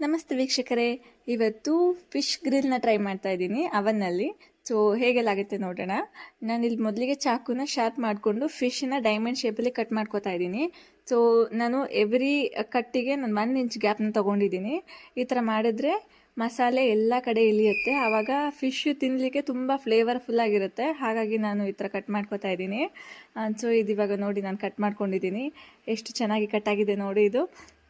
ನಮಸ್ತೆ ವೀಕ್ಷಕರೇ, ಇವತ್ತು ಫಿಶ್ ಗ್ರಿಲ್ನ ಟ್ರೈ ಮಾಡ್ತಾ ಇದ್ದೀನಿ ಅವನ್ನಲ್ಲಿ. ಸೊ ಹೇಗೆಲ್ಲಾಗುತ್ತೆ ನೋಡೋಣ. ನಾನಿಲ್ಲಿ ಮೊದಲಿಗೆ ಚಾಕುನ ಶಾರ್ಪ್ ಮಾಡಿಕೊಂಡು ಫಿಶ್ನ ಡೈಮಂಡ್ ಶೇಪಲ್ಲಿ ಕಟ್ ಮಾಡ್ಕೋತಾ ಇದ್ದೀನಿ. ಸೊ ನಾನು ಎವ್ರಿ ಕಟ್ಟಿಗೆ ನಾನು 1 ಇಂಚ್ ಗ್ಯಾಪ್ನ ತೊಗೊಂಡಿದ್ದೀನಿ. ಈ ಥರ ಮಾಡಿದ್ರೆ ಮಸಾಲೆ ಎಲ್ಲ ಕಡೆ ಇಳಿಯುತ್ತೆ, ಆವಾಗ ಫಿಶ್ ತಿನ್ನಲಿಕ್ಕೆ ತುಂಬ ಫ್ಲೇವರ್ಫುಲ್ ಆಗಿರುತ್ತೆ. ಹಾಗಾಗಿ ನಾನು ಈ ಥರ ಕಟ್ ಮಾಡ್ಕೋತಾ ಇದ್ದೀನಿ. ಸೊ ಇದು ಇವಾಗ ನೋಡಿ ನಾನು ಕಟ್ ಮಾಡ್ಕೊಂಡಿದ್ದೀನಿ. ಎಷ್ಟು ಚೆನ್ನಾಗಿ ಕಟ್ ಆಗಿದೆ ನೋಡಿ ಇದು.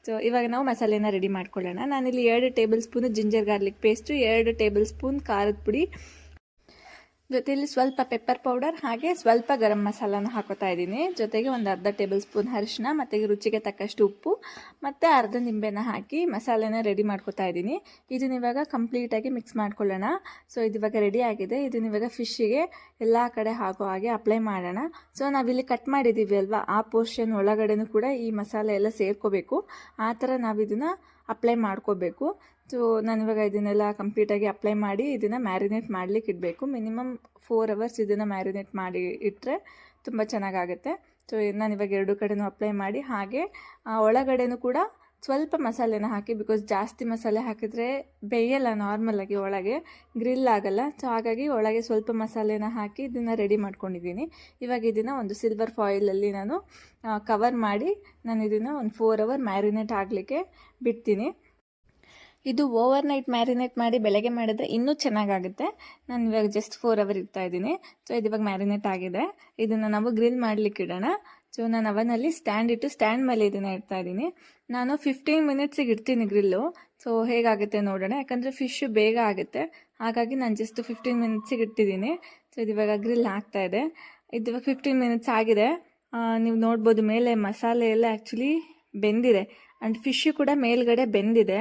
ಸೊ ಇವಾಗ ನಾವು ಮಸಾಲೆನ ರೆಡಿ ಮಾಡ್ಕೊಳ್ಳೋಣ. ನಾನಿಲ್ಲಿ 2 table spoon ginger garlic paste, 2 table spoon ಖಾರದ ಪುಡಿ, ಜೊತೆಯಲ್ಲಿ ಸ್ವಲ್ಪ ಪೆಪ್ಪರ್ ಪೌಡರ್ ಹಾಗೆ ಸ್ವಲ್ಪ ಗರಂ ಮಸಾಲಾನ ಹಾಕೋತಾ ಇದ್ದೀನಿ. ಜೊತೆಗೆ ಒಂದು ಅರ್ಧ ಟೇಬಲ್ ಸ್ಪೂನ್ ಅರಿಶಿನ ಮತ್ತು ರುಚಿಗೆ ತಕ್ಕಷ್ಟು ಉಪ್ಪು ಮತ್ತು ಅರ್ಧ ನಿಂಬೆನ ಹಾಕಿ ಮಸಾಲೆನ ರೆಡಿ ಮಾಡ್ಕೋತಾ ಇದ್ದೀನಿ. ಇದನ್ನ ಇವಾಗ ಕಂಪ್ಲೀಟಾಗಿ ಮಿಕ್ಸ್ ಮಾಡ್ಕೊಳ್ಳೋಣ. ಸೊ ಇದು ಇವಾಗ ರೆಡಿ ಆಗಿದೆ. ಇದನ್ನ ಇವಾಗ ಫಿಶ್ಶಿಗೆ ಎಲ್ಲ ಕಡೆ ಹಾಕೋ ಹಾಗೆ ಅಪ್ಲೈ ಮಾಡೋಣ. ಸೊ ನಾವಿಲ್ಲಿ ಕಟ್ ಮಾಡಿದ್ದೀವಿ ಅಲ್ವಾ, ಆ ಪೋರ್ಷನ್ ಒಳಗಡೆನೂ ಕೂಡ ಈ ಮಸಾಲೆ ಎಲ್ಲ ಸೇರ್ಕೋಬೇಕು. ಆ ಥರ ನಾವು ಇದನ್ನು ಅಪ್ಲೈ ಮಾಡ್ಕೋಬೇಕು. ಸೊ ನಾನಿವಾಗ ಇದನ್ನೆಲ್ಲ ಕಂಪ್ಲೀಟಾಗಿ ಅಪ್ಲೈ ಮಾಡಿ ಇದನ್ನು ಮ್ಯಾರಿನೇಟ್ ಮಾಡಲಿಕ್ಕೆ ಇಡಬೇಕು. ಮಿನಿಮಮ್ 4 ಅವರ್ಸ್ ಇದನ್ನು ಮ್ಯಾರಿನೇಟ್ ಮಾಡಿ ಇಟ್ಟರೆ ತುಂಬ ಚೆನ್ನಾಗಾಗುತ್ತೆ. ಸೊ ನಾನಿವಾಗ 2 ಕಡೆನೂ ಅಪ್ಲೈ ಮಾಡಿ ಹಾಗೆ ಒಳಗಡೆನೂ ಕೂಡ ಸ್ವಲ್ಪ ಮಸಾಲೆನ ಹಾಕಿ, ಬಿಕಾಸ್ ಜಾಸ್ತಿ ಮಸಾಲೆ ಹಾಕಿದರೆ ಬೇಯಲ್ಲ, ನಾರ್ಮಲಾಗಿ ಒಳಗೆ ಗ್ರಿಲ್ ಆಗಲ್ಲ. ಸೊ ಹಾಗಾಗಿ ಒಳಗೆ ಸ್ವಲ್ಪ ಮಸಾಲೆನ ಹಾಕಿ ಇದನ್ನು ರೆಡಿ ಮಾಡ್ಕೊಂಡಿದ್ದೀನಿ. ಇವಾಗ ಇದನ್ನು ಒಂದು ಸಿಲ್ವರ್ ಫಾಯಿಲಲ್ಲಿ ನಾನು ಕವರ್ ಮಾಡಿ ನಾನು ಇದನ್ನು ಒಂದು 4 ಅವರ್ ಮ್ಯಾರಿನೇಟ್ ಆಗಲಿಕ್ಕೆ ಬಿಡ್ತೀನಿ. ಇದು ಓವರ್ ನೈಟ್ ಮ್ಯಾರಿನೇಟ್ ಮಾಡಿ ಬೆಳಗ್ಗೆ ಮಾಡಿದ್ರೆ ಇನ್ನೂ ಚೆನ್ನಾಗಾಗುತ್ತೆ. ನಾನು ಇವಾಗ ಜಸ್ಟ್ 4 ಅವರ್ ಇಡ್ತಾ ಇದ್ದೀನಿ. ಸೊ ಇದು ಇವಾಗ ಮ್ಯಾರಿನೇಟ್ ಆಗಿದೆ. ಇದನ್ನು ನಾವು ಗ್ರಿಲ್ ಮಾಡಲಿಕ್ಕೆ ಇಡೋಣ. ಸೊ ನಾನು ಅವನಲ್ಲಿ ಸ್ಟ್ಯಾಂಡ್ ಮೇಲೆ ಇದನ್ನು ಇಡ್ತಾ ಇದ್ದೀನಿ. ನಾನು 15 ಮಿನಿಟ್ಸಿಗೆ ಇಡ್ತೀನಿ ಗ್ರಿಲ್ಲು. ಸೊ ಹೇಗಾಗುತ್ತೆ ನೋಡೋಣ, ಯಾಕಂದರೆ ಫಿಶ್ಶು ಬೇಗ ಆಗುತ್ತೆ. ಹಾಗಾಗಿ ನಾನು ಜಸ್ಟ್ 15 ಮಿನಿಟ್ಸಿಗೆ ಇಟ್ಟಿದ್ದೀನಿ. ಸೊ ಇದು ಇವಾಗ ಗ್ರಿಲ್ ಆಗ್ತಾ ಇದೆ. ಇದು ಇವಾಗ 15 ಮಿನಿಟ್ಸ್ ಆಗಿದೆ. ನೀವು ನೋಡ್ಬೋದು ಮೇಲೆ ಮಸಾಲೆ ಎಲ್ಲ ಆ್ಯಕ್ಚುಲಿ ಬೆಂದಿದೆ ಆ್ಯಂಡ್ ಫಿಶ್ಶು ಕೂಡ ಮೇಲ್ಗಡೆ ಬೆಂದಿದೆ.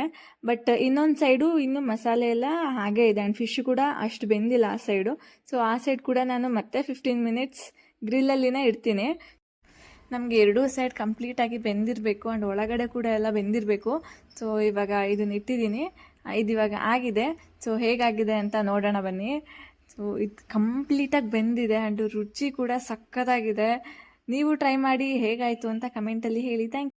ಬಟ್ ಇನ್ನೊಂದು ಸೈಡು ಇನ್ನೂ ಮಸಾಲೆ ಎಲ್ಲ ಹಾಗೇ ಇದೆ ಆ್ಯಂಡ್ ಫಿಶ್ಶು ಕೂಡ ಅಷ್ಟು ಬೆಂದಿಲ್ಲ ಆ ಸೈಡು. ಸೊ ಆ ಸೈಡ್ ಕೂಡ ನಾನು ಮತ್ತೆ 15 ಮಿನಿಟ್ಸ್ ಗ್ರಿಲ್ಲಲ್ಲಿನೇ ಇಡ್ತೀನಿ. ನಮಗೆ 2 ಸೈಡ್ ಕಂಪ್ಲೀಟಾಗಿ ಬೆಂದಿರಬೇಕು ಆ್ಯಂಡ್ ಒಳಗಡೆ ಕೂಡ ಎಲ್ಲ ಬೆಂದಿರಬೇಕು. ಸೊ ಇವಾಗ ಇದನ್ನು ಇಟ್ಟಿದ್ದೀನಿ. ಇದು ಇವಾಗ ಆಗಿದೆ. ಸೊ ಹೇಗಾಗಿದೆ ಅಂತ ನೋಡೋಣ ಬನ್ನಿ. ಸೊ ಇದು ಕಂಪ್ಲೀಟಾಗಿ ಬೆಂದಿದೆ ಆ್ಯಂಡ್ ರುಚಿ ಕೂಡ ಸಕ್ಕತ್ತಾಗಿದೆ. ನೀವು ಟ್ರೈ ಮಾಡಿ ಹೇಗಾಯಿತು ಅಂತ ಕಮೆಂಟಲ್ಲಿ ಹೇಳಿ. Thank you.